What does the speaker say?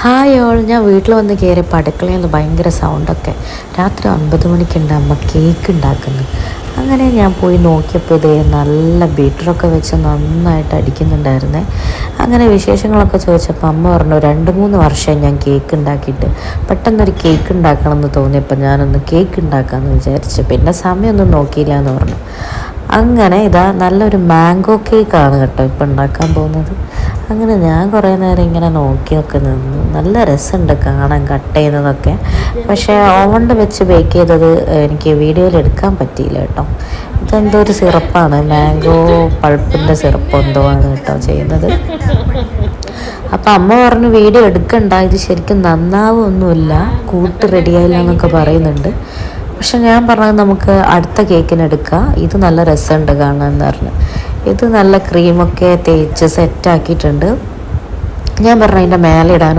Hi all, ഞാൻ വീട്ടിൽ വന്ന് കയറിയപ്പോൾ അടുക്കളയിൽ നിന്ന് ഭയങ്കര സൗണ്ടൊക്കെ. രാത്രി 9 മണിക്കുണ്ട് അമ്മ കേക്ക് ഉണ്ടാക്കുന്നു. അങ്ങനെ ഞാൻ പോയി നോക്കിയപ്പോൾ ഇതേ നല്ല ബീറ്ററൊക്കെ വെച്ച് നന്നായിട്ട് അടിക്കുന്നുണ്ടായിരുന്നേ. അങ്ങനെ വിശേഷങ്ങളൊക്കെ ചോദിച്ചപ്പോൾ അമ്മ പറഞ്ഞു 2-3 വർഷമായി ഞാൻ കേക്ക് ഉണ്ടാക്കിയിട്ട്. പെട്ടെന്നൊരു കേക്ക് ഉണ്ടാക്കണം എന്ന് തോന്നിയപ്പോൾ ഞാനൊന്ന് കേക്ക് ഉണ്ടാക്കാമെന്ന് വിചാരിച്ചു. പിന്നെ സമയമൊന്നും നോക്കിയില്ല എന്ന് പറഞ്ഞു. അങ്ങനെ ഇതാ നല്ലൊരു മാംഗോ കേക്കാണ് കേട്ടോ ഇപ്പം ഉണ്ടാക്കാൻ പോകുന്നത്. അങ്ങനെ ഞാൻ കുറേ നേരം ഇങ്ങനെ നോക്കിയൊക്കെ നിന്നു. നല്ല രസമുണ്ട് കാണാൻ കട്ട് ചെയ്യുന്നതൊക്കെ. പക്ഷേ ഓവണിൽ വെച്ച് ബേക്ക് ചെയ്തത് എനിക്ക് വീഡിയോയിൽ എടുക്കാൻ പറ്റിയില്ല കേട്ടോ. ഇതെന്തോ ഒരു സിറപ്പാണ്, മാംഗോ പൾപ്പിൻ്റെ സിറപ്പ് എന്തോ ആണ് കേട്ടോ ചെയ്യുന്നത്. അപ്പം അമ്മ പറഞ്ഞു വീഡിയോ എടുക്കണ്ട, ഇത് ശരിക്കും നന്നാവൊന്നുമില്ല, കൂട്ട് റെഡിയായില്ല എന്നൊക്കെ പറയുന്നുണ്ട്. പക്ഷെ ഞാൻ പറഞ്ഞത് നമുക്ക് അടുത്ത കേക്കിന് എടുക്കാം, ഇത് നല്ല രസമുണ്ട് കാണാമെന്ന് പറഞ്ഞു. ഇത് നല്ല ക്രീമൊക്കെ തേച്ച് സെറ്റാക്കിയിട്ടുണ്ട്. ഞാൻ പറഞ്ഞു അതിൻ്റെ മേലെ ഇടാൻ